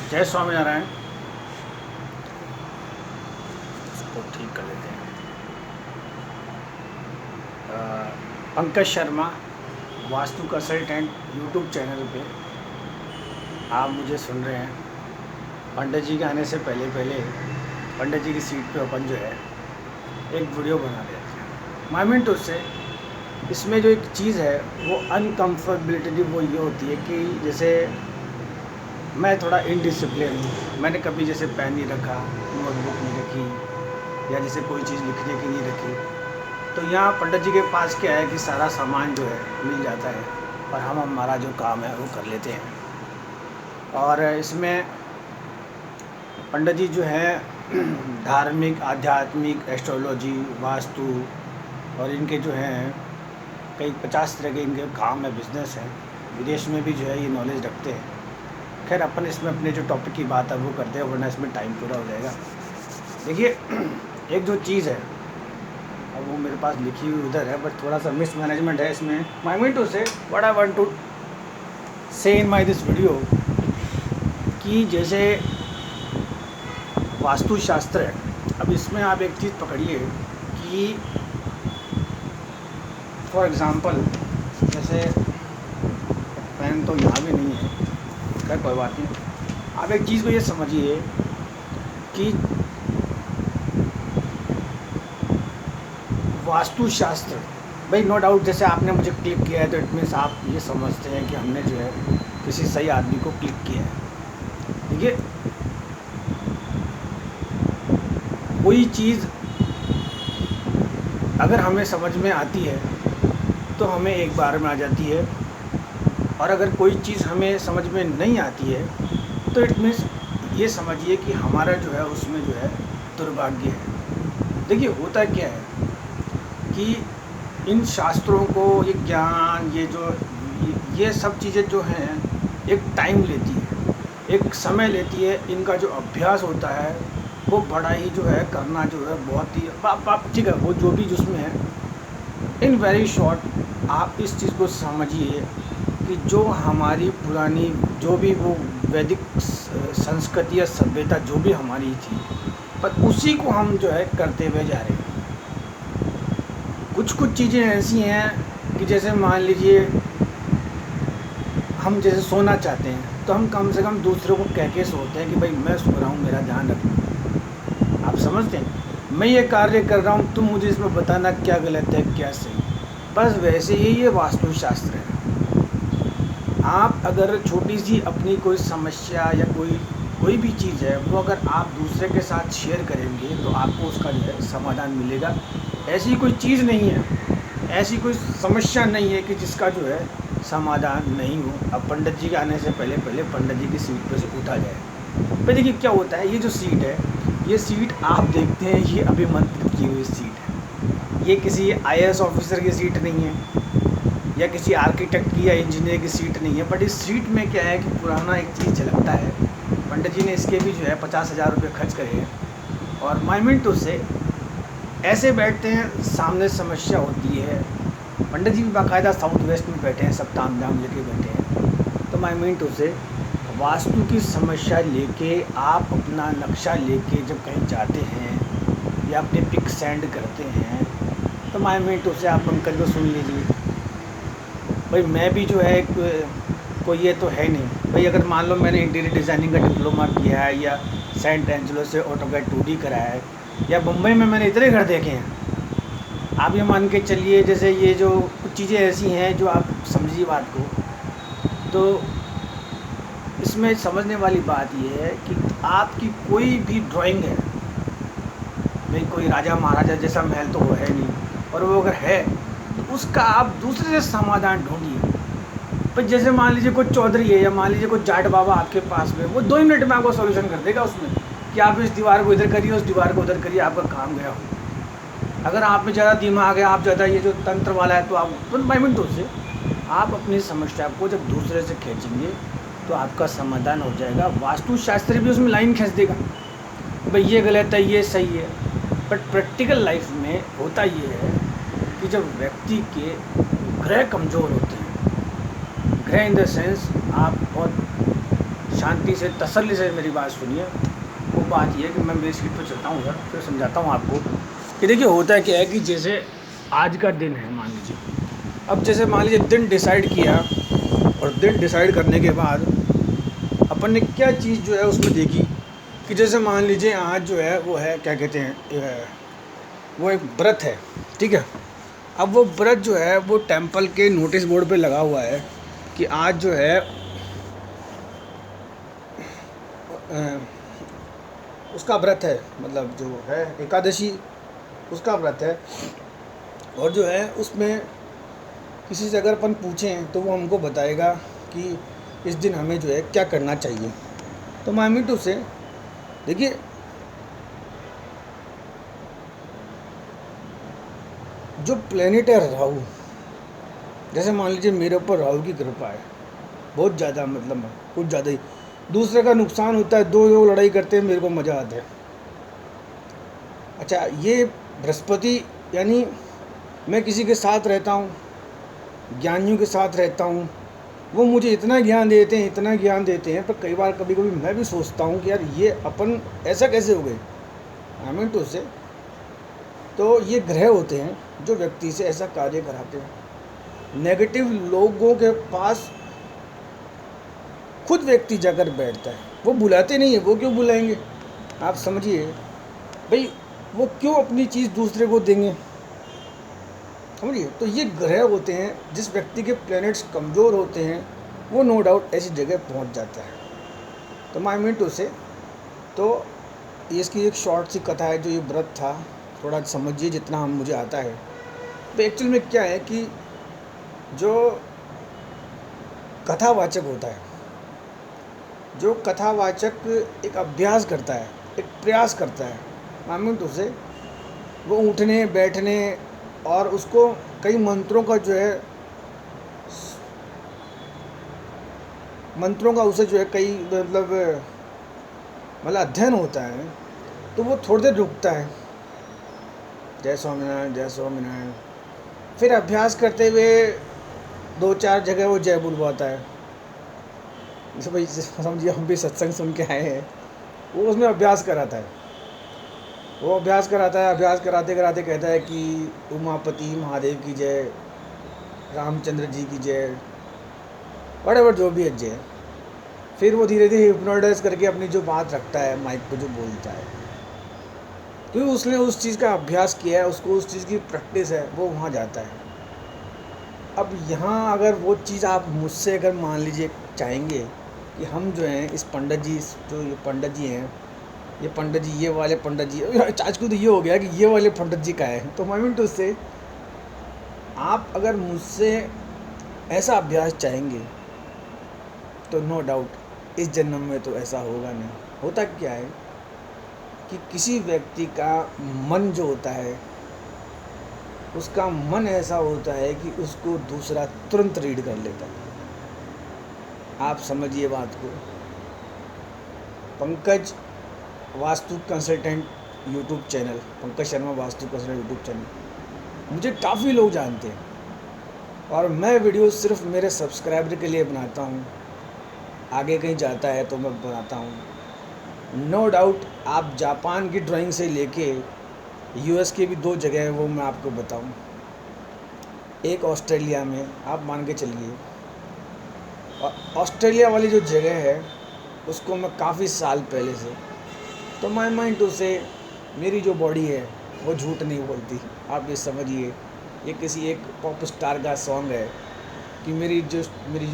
जय स्वामीनारायण। इसको ठीक कर लेते हैं। Pankaj Sharma vastu consultant YouTube channel पे आप मुझे सुन रहे हैं। पंडित जी के आने से पहले पहले पंडित जी की सीट पे अपन जो है एक वीडियो बना रहे थे। माइमेंट उससे इसमें जो एक चीज़ है वो अनकम्फर्टेबिलिटी वो ये होती है कि जैसे मैं थोड़ा इनडिसिप्लिन हूँ। मैंने कभी जैसे पेन नहीं रखा, नोटबुक नहीं रखी, या जैसे कोई चीज़ लिखने की नहीं रखी। तो यहाँ पंडित जी के पास क्या है कि सारा सामान जो है मिल जाता है और हम हमारा जो काम है वो कर लेते हैं। और इसमें पंडित जी जो है धार्मिक, आध्यात्मिक, एस्ट्रोलॉजी, वास्तु और इनके जो हैं कई 50 तरह के इनके काम है, बिजनेस है। विदेश में भी जो है ये नॉलेज रखते हैं। खैर अपन इसमें अपने जो टॉपिक की बात है वो करते हैं, वरना इसमें टाइम पूरा हो जाएगा। देखिए एक जो चीज़ है अब वो मेरे पास लिखी हुई उधर है, बट थोड़ा सा मिसमैनेजमेंट है इसमें। माई मीन टू से व्हाट आई वांट टू से इन माई दिस वीडियो कि जैसे वास्तुशास्त्र है। अब इसमें आप एक चीज़ पकड़िए कि फॉर एग्ज़ाम्पल जैसे पेन तो यहाँ भी नहीं है, खैर कोई बात नहीं। आप एक चीज़ को ये समझिए कि वास्तुशास्त्र, भाई नो डाउट जैसे आपने मुझे क्लिक किया है तो इट मीन्स आप ये समझते हैं कि हमने जो है किसी सही आदमी को क्लिक किया है। देखिए कोई चीज़ अगर हमें समझ में आती है तो हमें एक बार में आ जाती है, और अगर कोई चीज़ हमें समझ में नहीं आती है तो इट मीन्स ये समझिए कि हमारा जो है उसमें जो है दुर्भाग्य है। देखिए होता क्या है कि इन शास्त्रों को, ये ज्ञान, ये सब चीज़ें जो हैं एक टाइम लेती है, एक समय लेती है। इनका जो अभ्यास होता है वो बड़ा ही जो है करना जो है बहुत ही आप ठीक है वो जो भी जिसमें है। इन वेरी शॉर्ट आप इस चीज़ को समझिए कि जो हमारी पुरानी जो भी वो वैदिक संस्कृति या सभ्यता जो भी हमारी थी, पर उसी को हम जो है करते हुए जा रहे हैं। कुछ चीज़ें ऐसी हैं कि जैसे मान लीजिए हम जैसे सोना चाहते हैं तो हम कम से कम दूसरों को कह के सोते हैं कि भाई मैं सो रहा हूँ, मेरा ध्यान रखना। आप समझते हैं, मैं ये कार्य कर रहा हूँ, तुम मुझे इसमें बताना क्या गलत है क्या सही। बस वैसे ही ये वास्तुशास्त्र है। आप अगर छोटी सी अपनी कोई समस्या या कोई भी चीज़ है वो अगर आप दूसरे के साथ शेयर करेंगे तो आपको उसका जो है समाधान मिलेगा। ऐसी कोई चीज़ नहीं है, ऐसी कोई समस्या नहीं है कि जिसका जो है समाधान नहीं हो। अब पंडित जी के आने से पहले पहले पंडित जी की सीट पर से उठा जाए। भाई देखिए क्या होता है, ये जो सीट है, ये सीट आप देखते हैं ये अभिमंत्रित की हुई सीट है। ये किसी IAS ऑफिसर की सीट नहीं है या किसी आर्किटेक्ट की या इंजीनियर की सीट नहीं है। बट इस सीट में क्या है कि पुराना एक चीज़ झलकता है। पंडित जी ने इसके भी जो है 50,000 रुपये खर्च करे हैं। और माइमेंट से ऐसे बैठते हैं, सामने समस्या होती है। पंडित जी भी बाकायदा साउथ वेस्ट में बैठे हैं, सब ताम झाम लेके बैठे हैं। तो माइमेंट से वास्तु की समस्या लेके आप अपना नक्शा लेके जब कहीं जाते हैं या अपने पिक सेंड करते हैं तो माइमेंट से आप पंकज को सुन लीजिए। भाई मैं भी जो है कोई ये तो है नहीं। भाई अगर मान लो मैंने इंटीरियर डिज़ाइनिंग का डिप्लोमा किया है या सेंट एंजलो से ऑटोकैड 2D करा है या मुंबई में मैंने इतने घर देखे हैं। आप ये मान के चलिए जैसे ये जो कुछ चीज़ें ऐसी हैं जो आप समझिए बात को। तो इसमें समझने वाली बात ये है कि आपकी कोई भी ड्राइंग है, भाई कोई राजा महाराजा जैसा महल तो वो है नहीं, और वो अगर है तो उसका आप दूसरे से समाधान ढूंढिए। पर जैसे मान लीजिए कोई चौधरी है या मान लीजिए कोई जाट बाबा आपके पास में, वो 2 ही मिनट में आपको सॉल्यूशन कर देगा उसमें कि आप इस दीवार को इधर करिए, उस दीवार को उधर करिए, आपका काम गया हो। अगर आप में ज़्यादा दिमाग है, आप ज़्यादा ये जो तंत्र वाला है, तो आप मिनटों से आप अपनी समस्या को जब दूसरे से खींचेंगे तो आपका समाधान हो जाएगा। वास्तुशास्त्र भी उसमें लाइन खींच देगा, भाई ये गलत है ये सही है। बट प्रैक्टिकल लाइफ में होता ये है कि जब व्यक्ति के ग्रह कमज़ोर होते हैं, ग्रह इन द सेंस आप बहुत शांति से तसल्ली से मेरी बात सुनिए। वो बात ये है कि मैं मेरी सीट पर चलता हूँ उधर, फिर समझाता हूँ आपको कि देखिए होता क्या है कि जैसे आज का दिन है मान लीजिए, अब जैसे मान लीजिए दिन डिसाइड किया, और दिन डिसाइड करने के बाद अपन ने क्या चीज़ जो है उसमें देखी कि जैसे मान लीजिए आज जो है वो है क्या कहते हैं, वो एक व्रत है, ठीक है। अब वो व्रत जो है वो टेंपल के नोटिस बोर्ड पे लगा हुआ है कि आज जो है उसका व्रत है, मतलब जो है एकादशी उसका व्रत है। और जो है उसमें किसी से अगर अपन पूछें तो वो हमको बताएगा कि इस दिन हमें जो है क्या करना चाहिए। तो मैं मीन टू से देखिए, जो प्लेनेट है राहु, जैसे मान लीजिए मेरे ऊपर राहु की कृपा है बहुत ज़्यादा, मतलब कुछ ज़्यादा ही, दूसरे का नुकसान होता है, दो लोग लड़ाई करते हैं, मेरे को मज़ा आता है। अच्छा, ये बृहस्पति यानी मैं किसी के साथ रहता हूँ, ज्ञानियों के साथ रहता हूँ, वो मुझे इतना ज्ञान देते हैं, इतना ज्ञान देते हैं, पर कई बार कभी कभी मैं भी सोचता हूँ कि यार ये अपन ऐसा कैसे हो गए। आई मीन टू से, तो ये ग्रह होते हैं जो व्यक्ति से ऐसा कार्य कराते हैं। नेगेटिव लोगों के पास खुद व्यक्ति जाकर बैठता है, वो बुलाते नहीं है, वो क्यों बुलाएंगे, आप समझिए भाई, वो क्यों अपनी चीज़ दूसरे को देंगे, समझिए। तो ये ग्रह होते हैं, जिस व्यक्ति के प्लैनेट्स कमज़ोर होते हैं वो नो डाउट ऐसी जगह पहुंच जाता है। तो माई मीन टू से, तो इसकी एक शॉर्ट सी कथा है, जो ये व्रत था, थोड़ा समझिए जितना हम मुझे आता है। तो एक्चुअल में क्या है कि जो कथावाचक होता है, जो कथावाचक एक अभ्यास करता है, एक प्रयास करता है, माई मीन टू से, वो उठने बैठने और उसको कई मंत्रों का जो है, मंत्रों का उसे जो है कई मतलब अध्ययन होता है, तो वो थोड़ी देर रुकता है, जय स्वामीनारायण जय स्वामीनारायण, फिर अभ्यास करते हुए 2-4 जगह वो जय बुलवाता है। जैसे भाई समझिए हम भी सत्संग सुन के आए हैं, वो उसमें अभ्यास कराता है, वो अभ्यास कराता है, अभ्यास कराते कराते कहता है कि उमापति महादेव की जय, रामचंद्र जी की जय, वट जो भी है जय। फिर वो धीरे धीरे हिप्नोटाइज करके अपनी जो बात रखता है, माइक पे जो बोलता है, क्योंकि उसने उस चीज़ का अभ्यास किया है, उसको उस चीज़ की प्रैक्टिस है, वो वहाँ जाता है। अब यहाँ अगर वो चीज़ आप मुझसे अगर मान लीजिए चाहेंगे कि हम जो हैं इस पंडित जी, जो ये पंडित जी हैं, ये पंडित जी, ये वाले पंडित जी, आज को तो ये हो गया कि ये वाले पंडित जी का है, तो मैं मीन टू से, आप अगर मुझसे ऐसा अभ्यास चाहेंगे तो नो डाउट इस जन्म में तो ऐसा होगा नहीं। होता क्या है कि किसी व्यक्ति का मन जो होता है, उसका मन ऐसा होता है कि उसको दूसरा तुरंत रीड कर लेता है। आप समझिए बात को। Pankaj vastu consultant YouTube channel, Pankaj Sharma vastu consultant YouTube channel, मुझे काफ़ी लोग जानते हैं, और मैं वीडियो सिर्फ मेरे सब्सक्राइबर के लिए बनाता हूँ। आगे कहीं जाता है तो मैं बनाता हूँ। नो डाउट आप जापान की ड्राइंग से लेके यूएस के भी 2 जगह है, वो मैं आपको बताऊँ। एक ऑस्ट्रेलिया में, आप मान के चलिए, और ऑस्ट्रेलिया वाली जो जगह है उसको मैं काफ़ी साल पहले से, तो माई माइंड टू से, मेरी जो बॉडी है वो झूठ नहीं बोलती। आप ये समझिए, ये किसी एक पॉप स्टार का सॉन्ग है कि मेरी जो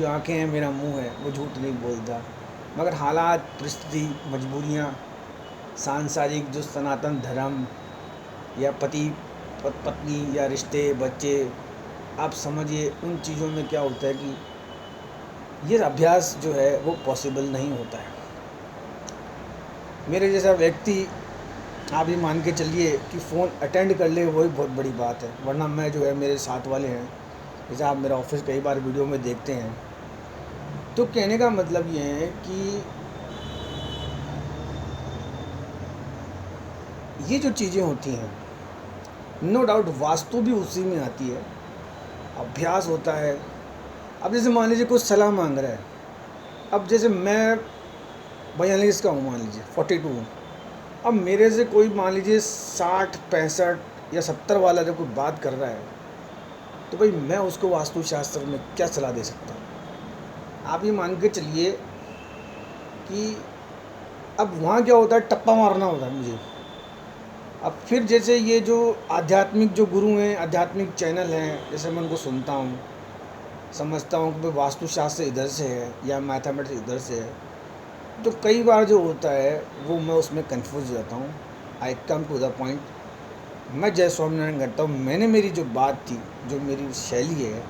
आंखें हैं, मेरा मुंह है, वो झूठ नहीं बोलता। मगर हालात, परिस्थिति, मजबूरियाँ, सांसारिक जो सनातन धर्म या पति पत्नी या रिश्ते, बच्चे, आप समझिए उन चीज़ों में क्या होता है कि ये अभ्यास जो है वो पॉसिबल नहीं होता है। मेरे जैसा व्यक्ति, आप ये मान के चलिए कि फ़ोन अटेंड कर ले, वही बहुत बड़ी बात है। वरना मैं जो है, मेरे साथ वाले हैं, जैसे आप मेरा ऑफिस कई बार वीडियो में देखते हैं, तो कहने का मतलब ये है कि ये जो चीज़ें होती हैं, नो डाउट वास्तु भी उसी में आती है, अभ्यास होता है। अब जैसे मान लीजिए कुछ सलाह मांग रहा है, अब जैसे मैं 42 का हूँ, मान लीजिए 42 हूँ। अब मेरे से कोई मान लीजिए 60, 65 या 70 वाला जब कोई बात कर रहा है, तो भाई मैं उसको वास्तुशास्त्र में क्या सलाह दे सकता हूँ? आप ये मान के चलिए कि अब वहाँ क्या होता है, टप्पा मारना होता है मुझे। अब फिर जैसे ये जो आध्यात्मिक जो गुरु हैं, आध्यात्मिक चैनल हैं, जैसे मैं उनको सुनता हूँ, समझता हूँ कि भाई वास्तुशास्त्र इधर से है या मैथमेटिक्स इधर से है, तो कई बार जो होता है वो मैं उसमें कंफ्यूज हो जाता हूँ। आई कम टू द पॉइंट, मैं जय स्वामीनारायण करता हूँ। मैंने मेरी जो बात थी, जो मेरी शैली है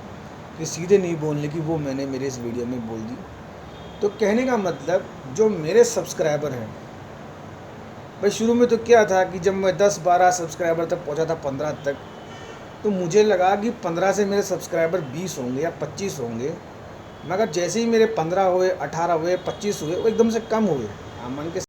कि सीधे नहीं बोलने की, वो मैंने मेरे इस वीडियो में बोल दी। तो कहने का मतलब, जो मेरे सब्सक्राइबर हैं, भाई शुरू में तो क्या था कि जब मैं 10-12 सब्सक्राइबर तक पहुंचा था, 15 तक, तो मुझे लगा कि 15 से मेरे सब्सक्राइबर 20 होंगे या 25 होंगे। मगर जैसे ही मेरे 15 हुए, 18 हुए, 25 हुए, वो एकदम से कम हुए। आप मान के